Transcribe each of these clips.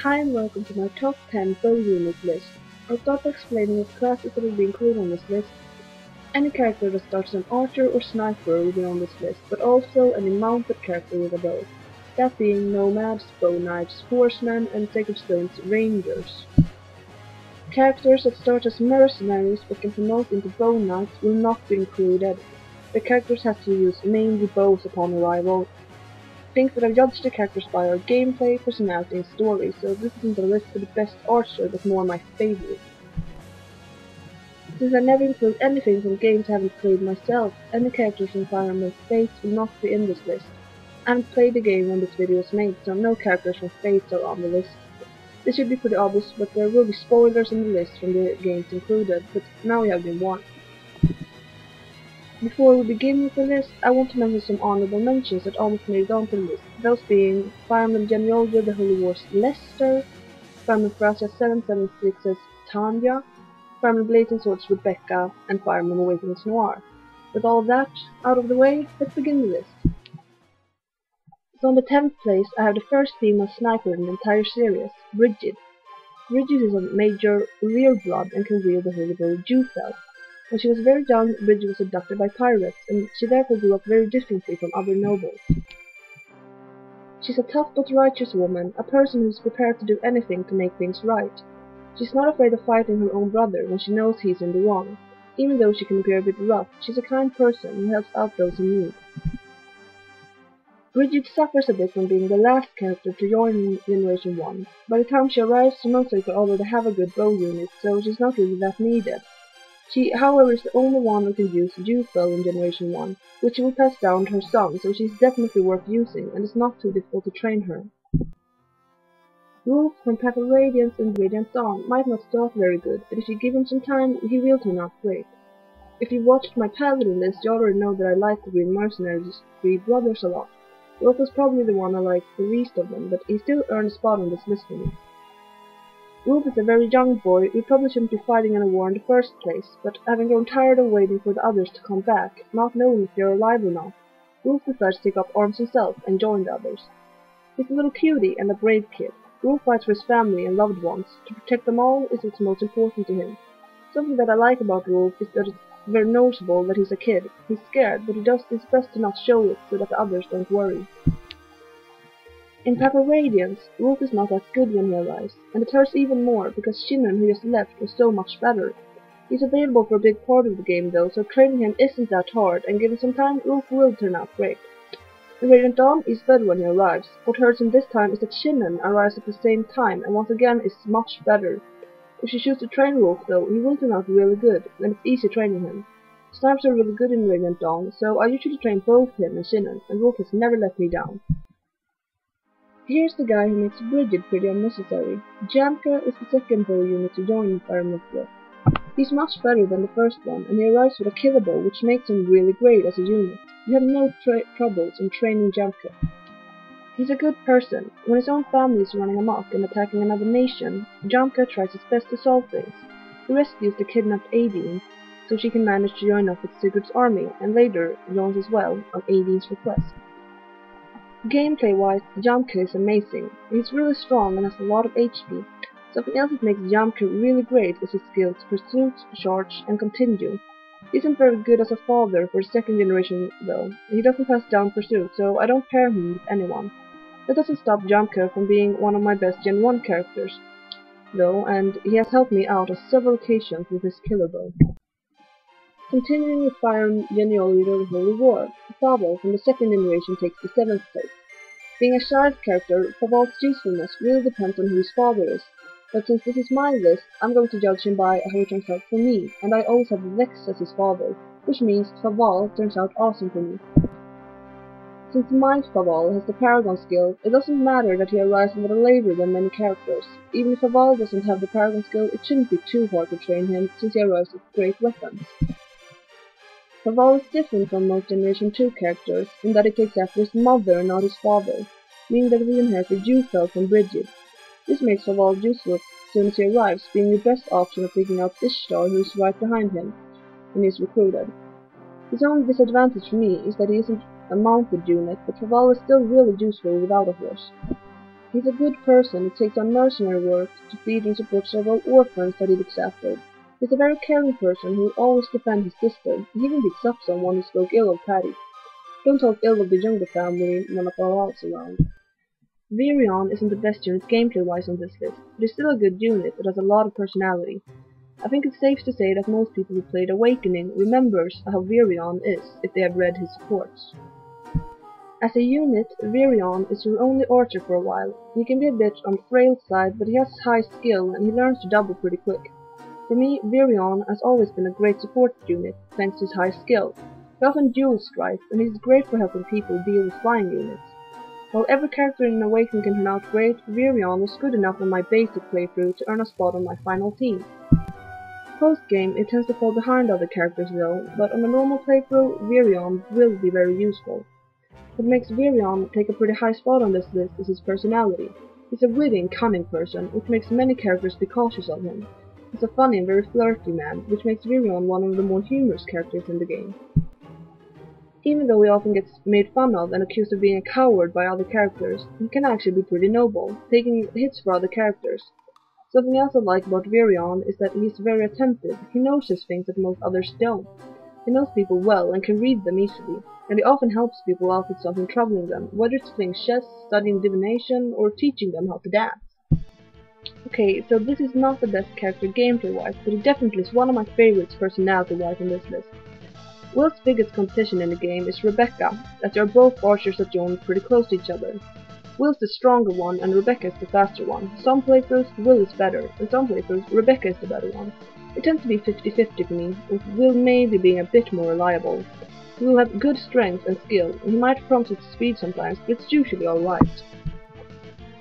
Hi and welcome to my top 10 bow unit list. I'll start by explaining what classes that will be included on this list. Any character that starts as an archer or sniper will be on this list, but also any mounted character with a bow. That being nomads, bow knights, horsemen, and Sacred Stone's rangers. Characters that start as mercenaries but can promote into bow knights will not be included. The characters have to use mainly bows upon arrival. Things that I've judged the characters by are gameplay, personality, and story, so this isn't a list for the best archer, but more my favorite. Since I never include anything from games I haven't played myself, any characters from Fire Emblem Fates will not be in this list. I haven't played the game when this video was made, so no characters from Fates are on the list. This should be pretty obvious, but there will be spoilers in the list from the games included, but now we have been warned. Before we begin with the list, I want to mention some honorable mentions that almost made it onto the list, those being Fire Emblem Genealogy the Holy War's Lester, Fire Emblem Thracia 776's Tanya, Fire Emblem Blazing Swords Rebecca, and Fire Emblem Awakenings Noir. With all that out of the way, let's begin the list. So on the 10th place, I have the first female sniper in the entire series, Brigid. Brigid is a major real blood and can wield the holy bow Jufel. When she was very young, Brigid was abducted by pirates, and she therefore grew up very differently from other nobles. She's a tough but righteous woman, a person who is prepared to do anything to make things right. She's not afraid of fighting her own brother when she knows he's in the wrong. Even though she can appear a bit rough, she's a kind person who helps out those in need. Brigid suffers a bit from being the last character to join Generation 1. By the time she arrives, she most likely already have a good bow unit, so she's not really that needed. She, however, is the only one who can use Jufel in Generation 1, which she will pass down to her son, so she's definitely worth using, and it's not too difficult to train her. Rolf from Path of Radiance and Radiant Dawn might not start very good, but if you give him some time, he will turn out great. If you watched my Paladin list, you already know that I like the Green Mercenaries' three brothers a lot. Rolf is probably the one I like the least of them, but he still earned a spot on this list for me. Rolf is a very young boy, we probably shouldn't be fighting in a war in the first place, but having grown tired of waiting for the others to come back, not knowing if they're alive or not, Rolf decides to take up arms himself and join the others. He's a little cutie and a brave kid. Rolf fights for his family and loved ones. To protect them all is what's most important to him. Something that I like about Rolf is that it's very noticeable that he's a kid. He's scared, but he does his best to not show it so that the others don't worry. In Path of Radiance, Rolf is not that good when he arrives, and it hurts even more because Shinnon, who just left, was so much better. He's available for a big part of the game though, so training him isn't that hard, and given some time, Rolf will turn out great. In Radiant Dawn, he's better when he arrives. What hurts him this time is that Shinnon arrives at the same time, and once again is much better. If you choose to train Rolf though, he will turn out really good, and it's easy training him. Snipes are really good in Radiant Dawn, so I usually train both him and Shinnon, and Rolf has never let me down. Here's the guy who makes Brigid pretty unnecessary. Jamka is the second bow unit to join the Fire Emblem. He's much better than the first one, and he arrives with a killer bow, which makes him really great as a unit. You have no troubles in training Jamka. He's a good person. When his own family is running amok and attacking another nation, Jamka tries his best to solve things. He rescues the kidnapped Aideen, so she can manage to join up with Sigurd's army, and later joins as well on Aideen's request. Gameplay-wise, Jamka is amazing. He's really strong and has a lot of HP. Something else that makes Jamka really great is his skills Pursuit, Charge, and Continue. He isn't very good as a father for second generation though. He doesn't pass down Pursuit, so I don't pair him with anyone. That doesn't stop Jamka from being one of my best Gen 1 characters, though, and he has helped me out on several occasions with his killer bow. Continuing with Fire Emblem Genealogy the Holy War, Faval from the second generation takes the 7th place. Being a child character, Faval's usefulness really depends on who his father is, but since this is my list, I'm going to judge him by how he turns out for me, and I always have Vex as his father, which means Faval turns out awesome for me. Since my Faval has the Paragon skill, it doesn't matter that he arrives a little later than many characters. Even if Faval doesn't have the Paragon skill, it shouldn't be too hard to train him since he arrives with great weapons. Faval is different from most Generation 2 characters in that he takes after his mother and not his father, meaning that we inherited Jufel from Brigid. This makes Faval useful as soon as he arrives, being your best option of taking out Ishtar, who is right behind him when he is recruited. His only disadvantage for me is that he isn't a mounted unit, but Faval is still really useful without a horse. He's a good person who takes on mercenary work to feed and support several orphans that he looks after. He's a very caring person who will always defend his sister. He even beats up someone who spoke ill of Patty. Don't talk ill of the younger family when a Paul's around. Virion isn't the best unit gameplay-wise on this list, but he's still a good unit that has a lot of personality. I think it's safe to say that most people who played Awakening remembers how Virion is if they have read his supports. As a unit, Virion is your only archer for a while. He can be a bit on the frail side, but he has high skill and he learns to double pretty quick. For me, Virion has always been a great support unit, thanks to his high skill. He often dual strikes, and he's great for helping people deal with flying units. While every character in Awakening can turn out great, Virion was good enough on my basic playthrough to earn a spot on my final team. Post-game, it tends to fall behind other characters though, but on a normal playthrough, Virion will be very useful. What makes Virion take a pretty high spot on this list is his personality. He's a witty and cunning person, which makes many characters be cautious of him. He's a funny and very flirty man, which makes Virion one of the more humorous characters in the game. Even though he often gets made fun of and accused of being a coward by other characters, he can actually be pretty noble, taking hits for other characters. Something else I like about Virion is that he's very attentive. He notices things that most others don't. He knows people well and can read them easily, and he often helps people out with something troubling them, whether it's playing chess, studying divination, or teaching them how to dance. Okay, so this is not the best character gameplay-wise, but he definitely is one of my favorites personality-wise on this list. Will's biggest competition in the game is Rebecca, as they are both archers that join pretty close to each other. Will's the stronger one and Rebecca is the faster one. Some playthroughs, Will is better, and some playthroughs, Rebecca is the better one. It tends to be 50-50 for me, with Will maybe being a bit more reliable. He will have good strength and skill, and he might prompt his speed sometimes, but it's usually alright.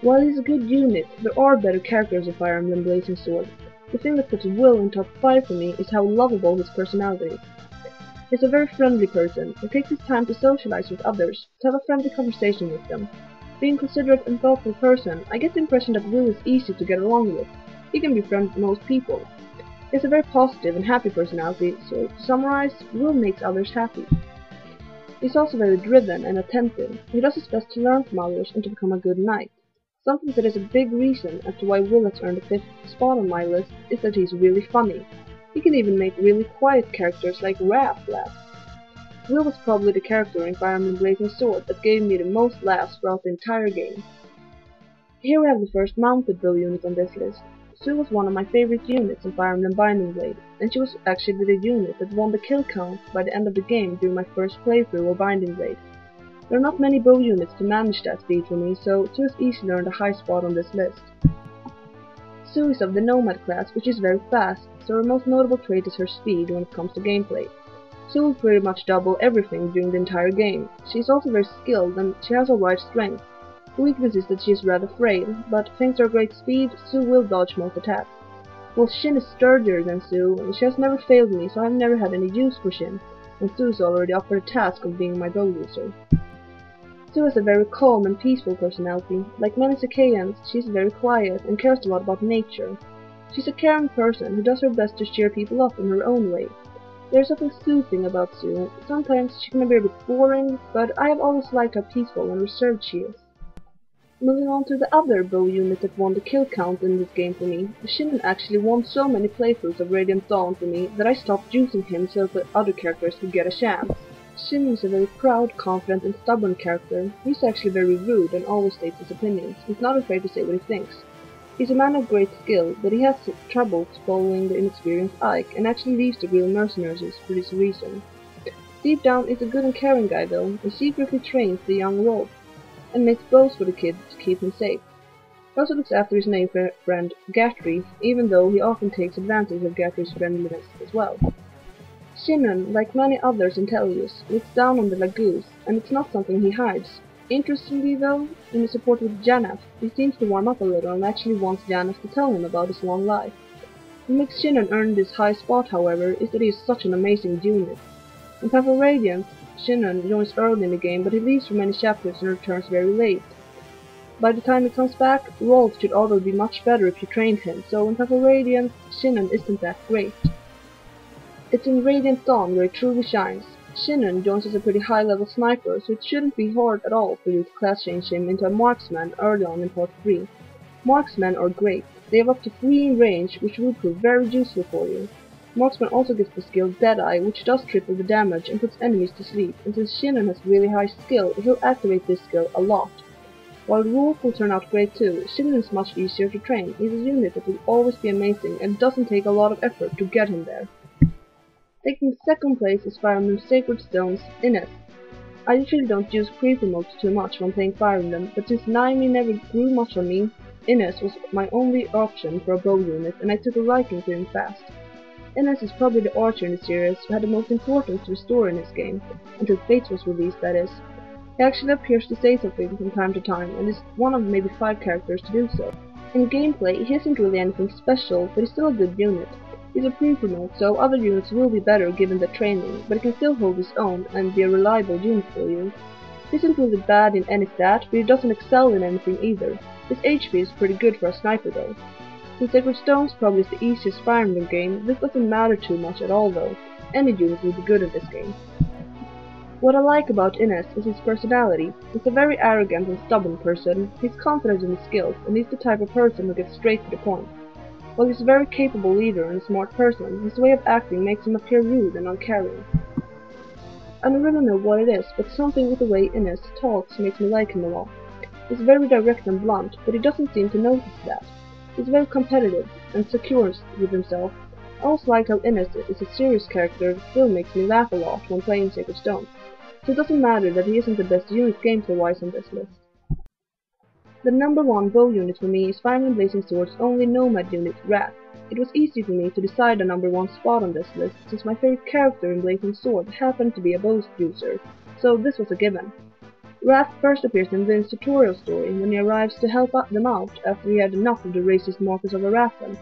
While he's a good unit, there are better characters in Fire Emblem Blazing Sword. The thing that puts Will in top 5 for me is how lovable his personality is. He's a very friendly person, who takes his time to socialize with others, to have a friendly conversation with them. Being a considerate and thoughtful person, I get the impression that Will is easy to get along with. He can be friends with most people. He has a very positive and happy personality, so to summarize, Will makes others happy. He's also very driven and attentive. He does his best to learn from others and to become a good knight. Something that is a big reason as to why Will has earned the 5th spot on my list is that he's really funny. He can even make really quiet characters like Raph laugh. Will was probably the character in Fire Emblem Blazing Sword that gave me the most laughs throughout the entire game. Here we have the first mounted bow unit on this list. Sue was one of my favorite units in Fire Emblem Binding Blade, and she was actually the unit that won the kill count by the end of the game during my first playthrough of Binding Blade. There are not many bow units to manage that speed for me, so Sue has easily earned a high spot on this list. Sue is of the nomad class, which is very fast, so her most notable trait is her speed when it comes to gameplay. Sue will pretty much double everything during the entire game. She is also very skilled and she has alright strength. The weakness is that she is rather frail, but thanks to her great speed, Sue will dodge most attacks. While Shin is sturdier than Sue, she has never failed me, so I have never had any use for Shin, and Sue is already up for the task of being my bow user. Sue has a very calm and peaceful personality. Like many Sacaeans, she is very quiet and cares a lot about nature. She's a caring person who does her best to cheer people up in her own way. There's something soothing about Sue. Sometimes she can be a bit boring, but I have always liked how peaceful and reserved she is. Moving on to the other bow unit that won the kill count in this game for me, Shinon actually won so many playthroughs of Radiant Dawn for me that I stopped using him so that other characters could get a chance. Shinon is a very proud, confident and stubborn character. He's actually very rude and always states his opinions. He's not afraid to say what he thinks. He's a man of great skill, but he has trouble following the inexperienced Ike and actually leaves the real mercenaries for this reason. Deep down, he's a good and caring guy though, and secretly trains the young Rolf, and makes bows for the kid to keep him safe. He also looks after his name friend Gatry, even though he often takes advantage of Gatry's friendliness as well. Shinon, like many others in Tellius, looks down on the Lagoos, and it's not something he hides. Interestingly though, in his support with Janeth, he seems to warm up a little and actually wants Janeth to tell him about his long life. What makes Shinon earn this high spot, however, is that he is such an amazing unit. In Path of Radiance, Shinon joins early in the game, but he leaves for many chapters and returns very late. By the time he comes back, Rolf should already be much better if you trained him, so in Path of Radiance, Shinon isn't that great. It's in Radiant Dawn where he truly shines. Shinnen joins as a pretty high-level sniper, so it shouldn't be hard at all for you to class change him into a marksman early on in part 3. Marksmen are great. They have up to 3 in range, which will prove very useful for you. Marksman also gets the skill Deadeye, which does triple the damage and puts enemies to sleep, and since Shinnen has really high skill, he'll activate this skill a lot. While Wolf will turn out great too, Shinnen is much easier to train. He's a unit that will always be amazing, and it doesn't take a lot of effort to get him there. Taking second place is Fire Emblem Sacred Stone's Ines. I usually don't use pre-promotes too much when playing Fire Emblem, but since Naimi never grew much on me, Ines was my only option for a bow unit, and I took a liking to him fast. Ines is probably the archer in the series who had the most importance to the story in this game, until Fates was released, that is. He actually appears to say something from time to time, and is one of maybe 5 characters to do so. In gameplay, he isn't really anything special, but he's still a good unit. He's a pre-promote, so other units will be better given the training, but he can still hold his own and be a reliable unit for you. He isn't really bad in any stat, but he doesn't excel in anything either. His HP is pretty good for a sniper though. Since Sacred Stones probably is the easiest Fire Emblem game, this doesn't matter too much at all though. Any unit will be good in this game. What I like about Ines is his personality. He's a very arrogant and stubborn person, he's confident in his skills, and he's the type of person who gets straight to the point. While he's a very capable leader and a smart person, his way of acting makes him appear rude and uncaring. I don't really know what it is, but something with the way Ines talks makes me like him a lot. He's very direct and blunt, but he doesn't seem to notice that. He's very competitive and secure with himself. I also like how Ines is a serious character that still makes me laugh a lot when playing Sacred Stones, so it doesn't matter that he isn't the best unit gameplay-wise on this list. The number 1 bow unit for me is Fire Emblem Blazing Sword's only nomad unit, Wrath. It was easy for me to decide a number 1 spot on this list, since my favorite character in Blazing Sword happened to be a bow user, so this was a given. Wrath first appears in Vin's tutorial story when he arrives to help them out after he had enough of the racist Marcus of Arathan,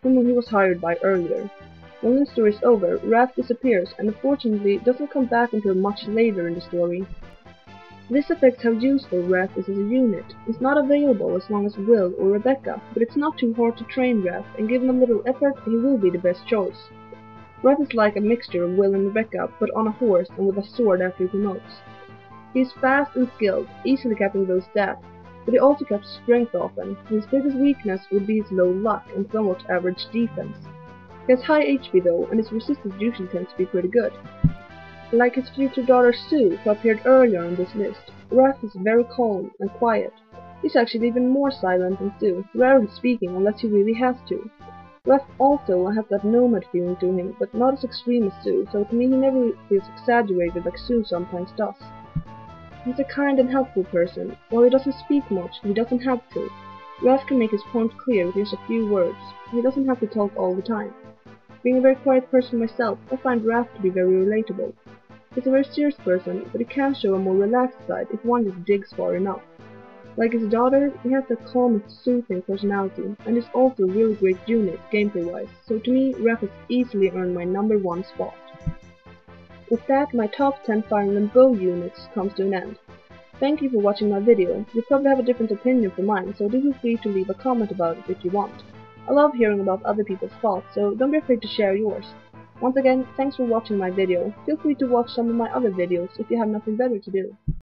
whom he was hired by earlier. When the story is over, Wrath disappears and unfortunately doesn't come back until much later in the story. This affects how useful Wrath is as a unit. He's not available as long as Will or Rebecca, but it's not too hard to train Wrath, and given a little effort, he will be the best choice. Wrath is like a mixture of Will and Rebecca, but on a horse and with a sword after he promotes. He is fast and skilled, easily capping those stats, but he also caps strength often. His biggest weakness would be his low luck and somewhat average defense. He has high HP though, and his resistance usually tends to be pretty good. Like his future daughter Sue, who appeared earlier on this list, Wrath is very calm and quiet. He's actually even more silent than Sue, rarely speaking unless he really has to. Wrath also has that nomad feeling to him, but not as extreme as Sue, so to me he never feels exaggerated like Sue sometimes does. He's a kind and helpful person. While he doesn't speak much, he doesn't have to. Wrath can make his point clear with just a few words. He doesn't have to talk all the time. Being a very quiet person myself, I find Wrath to be very relatable. He's a very serious person, but he can show a more relaxed side if one just digs far enough. Like his daughter, he has a calm and soothing personality, and is also a really great unit gameplay-wise, so to me, Wrath has easily earned my number 1 spot. With that, my top 10 Fire Emblem bow units comes to an end. Thank you for watching my video. You probably have a different opinion from mine, so do feel free to leave a comment about it if you want. I love hearing about other people's thoughts, so don't be afraid to share yours. Once again, thanks for watching my video. Feel free to watch some of my other videos if you have nothing better to do.